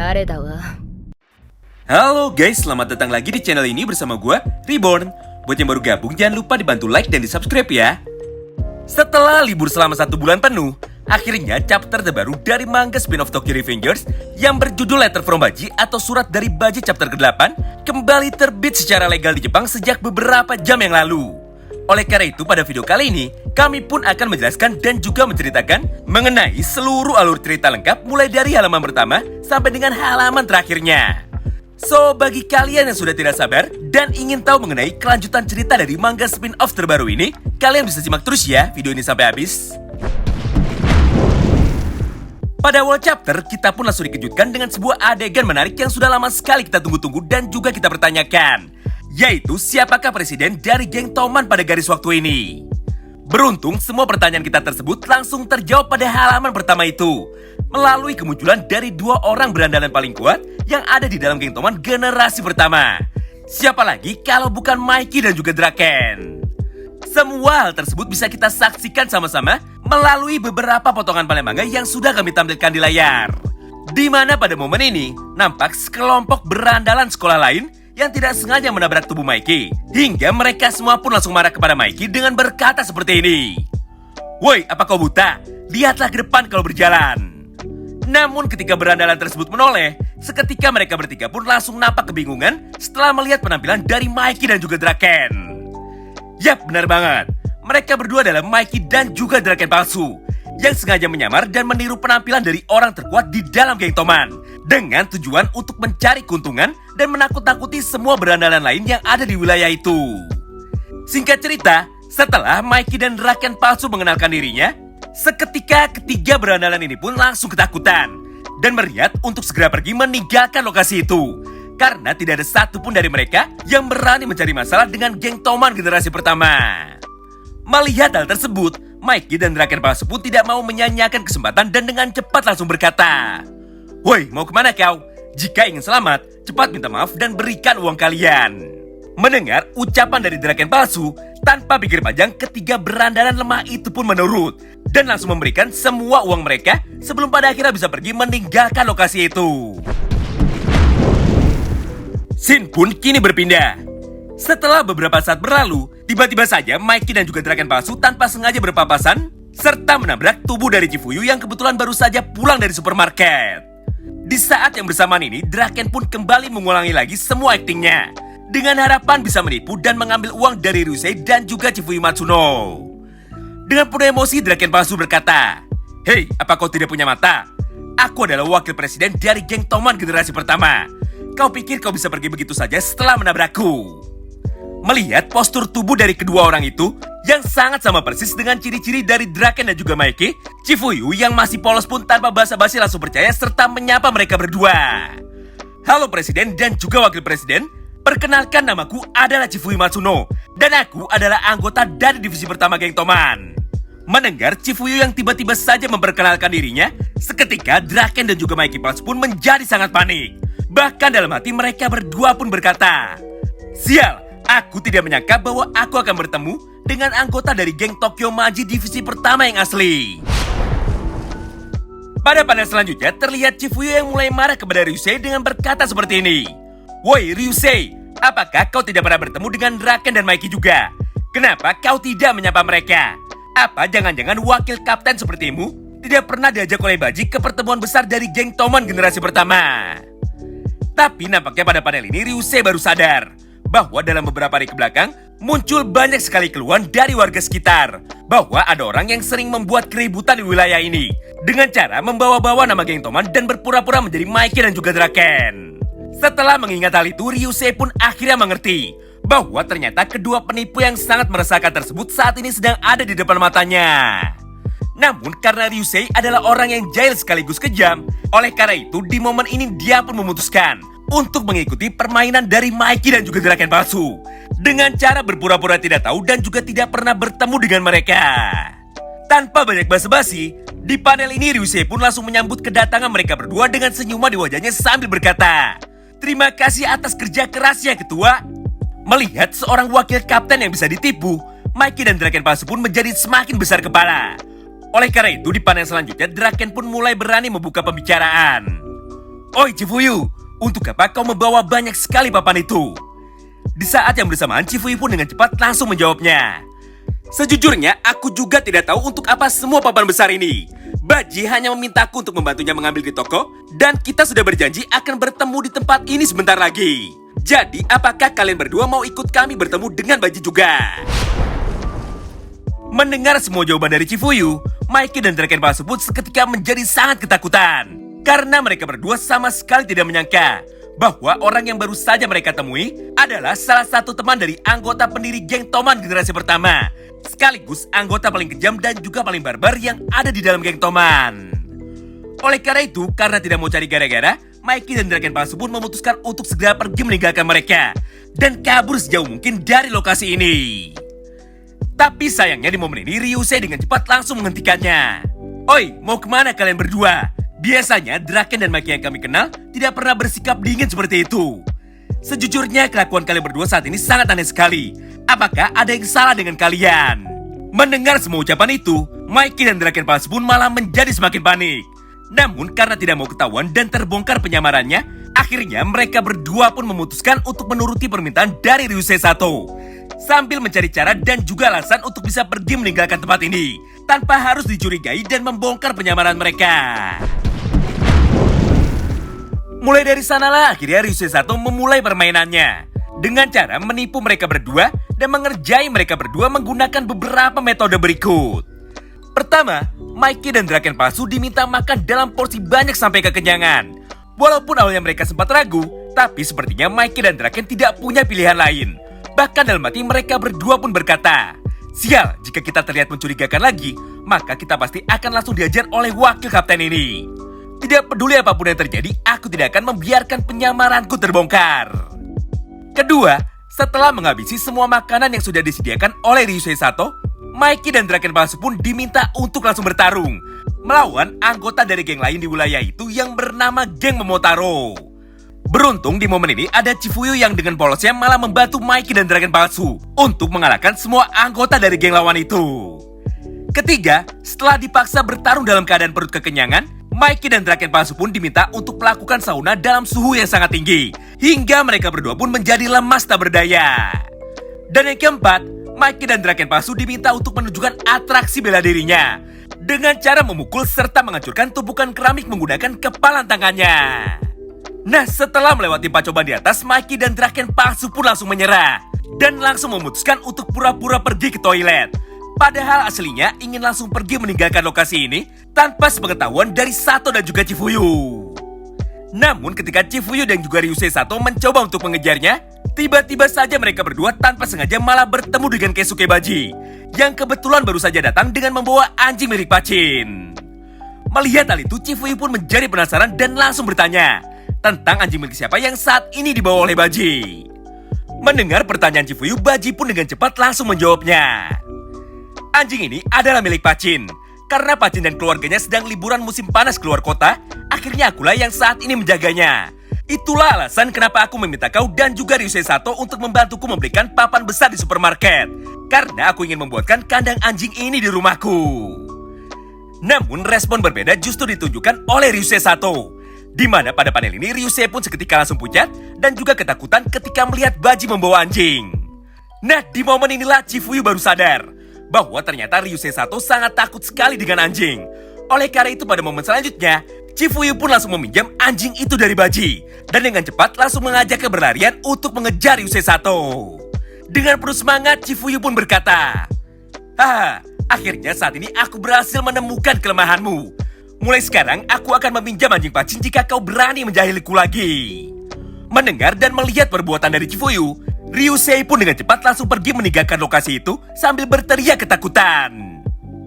誰だわ。 Halo guys, selamat datang lagi di channel ini bersama gue, Reborn. Buat yang baru gabung, jangan lupa dibantu like dan di subscribe ya. Setelah libur selama 1 bulan penuh, akhirnya chapter terbaru dari manga spin-off Tokyo Revengers yang berjudul Letter from Baji atau Surat dari Baji chapter ke-8 kembali terbit secara legal di Jepang sejak beberapa jam yang lalu. Oleh karena itu, pada video kali ini, kami pun akan menjelaskan dan juga menceritakan mengenai seluruh alur cerita lengkap mulai dari halaman pertama sampai dengan halaman terakhirnya. So, bagi kalian yang sudah tidak sabar dan ingin tahu mengenai kelanjutan cerita dari manga spin-off terbaru ini, kalian bisa simak terus ya video ini sampai habis. Pada awal chapter, kita pun langsung dikejutkan dengan sebuah adegan menarik yang sudah lama sekali kita tunggu-tunggu dan juga kita pertanyakan, yaitu siapakah presiden dari geng Toman pada garis waktu ini. Beruntung, semua pertanyaan kita tersebut langsung terjawab pada halaman pertama itu, melalui kemunculan dari 2 orang berandalan paling kuat yang ada di dalam geng Toman generasi pertama. Siapa lagi kalau bukan Mikey dan juga Draken. Semua hal tersebut bisa kita saksikan sama-sama melalui beberapa potongan panel manga yang sudah kami tampilkan di layar. Di mana pada momen ini, nampak sekelompok berandalan sekolah lain yang tidak sengaja menabrak tubuh Mikey. Hingga mereka semua pun langsung marah kepada Mikey dengan berkata seperti ini. "Woi, apa kau buta? Lihatlah ke depan kalau berjalan." Namun ketika berandalan tersebut menoleh, seketika mereka bertiga pun langsung nampak kebingungan setelah melihat penampilan dari Mikey dan juga Draken. Yap, benar banget. Mereka berdua adalah Mikey dan juga Draken palsu yang sengaja menyamar dan meniru penampilan dari orang terkuat di dalam geng Toman dengan tujuan untuk mencari keuntungan dan menakut-nakuti semua berandalan lain yang ada di wilayah itu. Singkat cerita, setelah Mikey dan Draken palsu mengenalkan dirinya, seketika ketiga berandalan ini pun langsung ketakutan dan berniat untuk segera pergi meninggalkan lokasi itu. Karena tidak ada satupun dari mereka yang berani mencari masalah dengan geng Toman generasi pertama. Melihat hal tersebut, Mikey dan Draken palsu pun tidak mau menyanyiakan kesempatan dan dengan cepat langsung berkata, "Woi, mau kemana kau? Jika ingin selamat, cepat minta maaf dan berikan uang kalian." Mendengar ucapan dari Draken palsu, tanpa pikir panjang ketiga berandalan lemah itu pun menurut dan langsung memberikan semua uang mereka sebelum pada akhirnya bisa pergi meninggalkan lokasi itu. Scene pun kini berpindah. Setelah beberapa saat berlalu, tiba-tiba saja Mikey dan juga Draken palsu tanpa sengaja berpapasan serta menabrak tubuh dari Chifuyu yang kebetulan baru saja pulang dari supermarket. Di saat yang bersamaan ini, Draken pun kembali mengulangi lagi semua aktingnya dengan harapan bisa menipu dan mengambil uang dari Ryusei dan juga Chifuyu Matsuno. Dengan penuh emosi, Draken palsu berkata, "Hei, apa kau tidak punya mata? Aku adalah wakil presiden dari geng Toman generasi pertama. Kau pikir kau bisa pergi begitu saja setelah menabrakku?" Melihat postur tubuh dari kedua orang itu yang sangat sama persis dengan ciri-ciri dari Draken dan juga Mikey, Chifuyu yang masih polos pun tanpa basa-basi langsung percaya serta menyapa mereka berdua. "Halo presiden dan juga wakil presiden, perkenalkan namaku adalah Chifuyu Matsuno dan aku adalah anggota dari divisi pertama geng Toman." Mendengar Chifuyu yang tiba-tiba saja memperkenalkan dirinya, seketika Draken dan juga Mikey palsu pun menjadi sangat panik. Bahkan dalam hati mereka berdua pun berkata, "Sial, aku tidak menyangka bahwa aku akan bertemu dengan anggota dari geng Tokyo Maji divisi pertama yang asli." Pada panel selanjutnya terlihat Chifuyu yang mulai marah kepada Ryusei dengan berkata seperti ini. "Woi Ryusei, apakah kau tidak pernah bertemu dengan Draken dan Mikey juga? Kenapa kau tidak menyapa mereka? Apa jangan-jangan wakil kapten sepertimu tidak pernah diajak oleh Baji ke pertemuan besar dari geng Toman generasi pertama?" Tapi nampaknya pada panel ini Ryusei baru sadar bahwa dalam beberapa hari kebelakang muncul banyak sekali keluhan dari warga sekitar bahwa ada orang yang sering membuat keributan di wilayah ini dengan cara membawa-bawa nama geng Toman dan berpura-pura menjadi Mikey dan juga Draken. Setelah mengingat hal itu, Ryusei pun akhirnya mengerti bahwa ternyata kedua penipu yang sangat meresahkan tersebut saat ini sedang ada di depan matanya. Namun karena Ryusei adalah orang yang jahil sekaligus kejam, oleh karena itu di momen ini dia pun memutuskan untuk mengikuti permainan dari Mikey dan juga Draken palsu dengan cara berpura-pura tidak tahu dan juga tidak pernah bertemu dengan mereka. Tanpa banyak basa-basi, di panel ini Ryusei pun langsung menyambut kedatangan mereka berdua dengan senyuman di wajahnya sambil berkata, "Terima kasih atas kerja kerasnya ketua." Melihat seorang wakil kapten yang bisa ditipu, Mikey dan Draken palsu pun menjadi semakin besar kepala. Oleh karena itu, di panel selanjutnya, Draken pun mulai berani membuka pembicaraan. Oi Chifuyu, untuk apa kau membawa banyak sekali papan itu? Di saat yang bersamaan, Chifuyu pun dengan cepat langsung menjawabnya. Sejujurnya, aku juga tidak tahu untuk apa semua papan besar ini. Baji hanya memintaku untuk membantunya mengambil di toko, dan kita sudah berjanji akan bertemu di tempat ini sebentar lagi. Jadi, apakah kalian berdua mau ikut kami bertemu dengan Baji juga? Mendengar semua jawaban dari Chifuyu, Mikey dan Draken palsu pun seketika menjadi sangat ketakutan. Karena mereka berdua sama sekali tidak menyangka bahwa orang yang baru saja mereka temui adalah salah satu teman dari anggota pendiri geng Toman generasi pertama, sekaligus anggota paling kejam dan juga paling barbar yang ada di dalam geng Toman. Oleh karena itu, karena tidak mau cari gara-gara, Mikey dan Draken palsu pun memutuskan untuk segera pergi meninggalkan mereka dan kabur sejauh mungkin dari lokasi ini. Tapi sayangnya di momen ini Ryusei dengan cepat langsung menghentikannya. Oi, mau kemana kalian berdua? Biasanya Draken dan Mikey yang kami kenal tidak pernah bersikap dingin seperti itu. Sejujurnya kelakuan kalian berdua saat ini sangat aneh sekali. Apakah ada yang salah dengan kalian? Mendengar semua ucapan itu, Mikey dan Draken palsu pun malah menjadi semakin panik. Namun karena tidak mau ketahuan dan terbongkar penyamarannya, akhirnya mereka berdua pun memutuskan untuk menuruti permintaan dari Ryusei Sato, sambil mencari cara dan juga alasan untuk bisa pergi meninggalkan tempat ini tanpa harus dicurigai dan membongkar penyamaran mereka. Mulai dari sanalah akhirnya Ryusei Sato memulai permainannya dengan cara menipu mereka berdua dan mengerjai mereka berdua menggunakan beberapa metode berikut. Pertama, Mikey dan Draken palsu diminta makan dalam porsi banyak sampai kekenyangan. Walaupun awalnya mereka sempat ragu, tapi sepertinya Mikey dan Draken tidak punya pilihan lain. Bahkan dalam hati mereka berdua pun berkata, sial, jika kita terlihat mencurigakan lagi, maka kita pasti akan langsung diajar oleh wakil kapten ini. Tidak peduli apapun yang terjadi, aku tidak akan membiarkan penyamaranku terbongkar. Kedua, setelah menghabisi semua makanan yang sudah disediakan oleh Ryusei Sato, Mikey dan Draken palsu pun diminta untuk langsung bertarung melawan anggota dari geng lain di wilayah itu yang bernama geng Momotaro. Beruntung di momen ini ada Chifuyu yang dengan polosnya malah membantu Mikey dan Draken palsu untuk mengalahkan semua anggota dari geng lawan itu. Ketiga, setelah dipaksa bertarung dalam keadaan perut kekenyangan, Mikey dan Draken palsu pun diminta untuk melakukan sauna dalam suhu yang sangat tinggi, hingga mereka berdua pun menjadi lemas tak berdaya. Dan yang keempat, Mikey dan Draken palsu diminta untuk menunjukkan atraksi bela dirinya dengan cara memukul serta menghancurkan tumpukan keramik menggunakan kepalan tangannya. Nah, setelah melewati percobaan di atas, Mikey dan Draken palsu pun langsung menyerah dan langsung memutuskan untuk pura-pura pergi ke toilet. Padahal aslinya ingin langsung pergi meninggalkan lokasi ini tanpa sepengetahuan dari Sato dan juga Chifuyu. Namun ketika Chifuyu dan juga Ryusei Sato mencoba untuk mengejarnya, tiba-tiba saja mereka berdua tanpa sengaja malah bertemu dengan Keisuke Baji yang kebetulan baru saja datang dengan membawa anjing mirip Pachin. Melihat hal itu, Chifuyu pun menjadi penasaran dan langsung bertanya tentang anjing milik siapa yang saat ini dibawa oleh Baji. Mendengar pertanyaan Chifuyu, Baji pun dengan cepat langsung menjawabnya. Anjing ini adalah milik Pachin. Karena Pachin dan keluarganya sedang liburan musim panas keluar kota, akhirnya akulah yang saat ini menjaganya. Itulah alasan kenapa aku meminta kau dan juga Ryusei Sato untuk membantuku membelikan papan besar di supermarket. Karena aku ingin membuatkan kandang anjing ini di rumahku. Namun respon berbeda justru ditunjukkan oleh Ryusei Sato, di mana pada panel ini Ryusei pun seketika langsung pucat dan juga ketakutan ketika melihat Baji membawa anjing. Nah, di momen inilah Chifuyu baru sadar bahwa ternyata Ryusei Sato sangat takut sekali dengan anjing. Oleh karena itu pada momen selanjutnya, Chifuyu pun langsung meminjam anjing itu dari Baji dan dengan cepat langsung mengajaknya berlarian untuk mengejar Ryusei Sato. Dengan penuh semangat, Chifuyu pun berkata, akhirnya saat ini aku berhasil menemukan kelemahanmu. Mulai sekarang aku akan meminjam anjing Pachin jika kau berani menjahiliku lagi. Mendengar dan melihat perbuatan dari Chifuyu, Ryusei pun dengan cepat langsung pergi meninggalkan lokasi itu sambil berteriak ketakutan.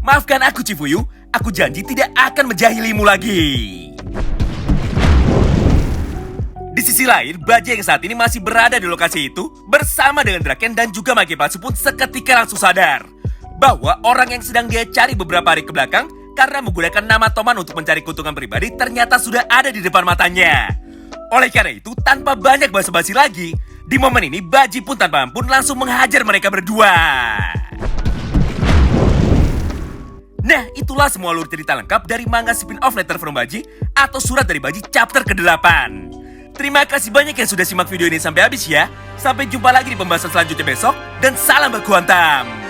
Maafkan aku Chifuyu, aku janji tidak akan menjahilimu lagi. Di sisi lain, Baji yang saat ini masih berada di lokasi itu bersama dengan Draken dan juga Mikey palsu pun seketika langsung sadar bahwa orang yang sedang dia cari beberapa hari ke belakang karena menggunakan nama Toman untuk mencari keuntungan pribadi ternyata sudah ada di depan matanya. Oleh karena itu, tanpa banyak basa-basi lagi, di momen ini Baji pun tanpa ampun langsung menghajar mereka berdua. Nah, itulah semua alur cerita lengkap dari manga spin-off Letter from Baji atau Surat dari Baji chapter ke-8. Terima kasih banyak yang sudah simak video ini sampai habis ya. Sampai jumpa lagi di pembahasan selanjutnya besok, dan salam baku hantam.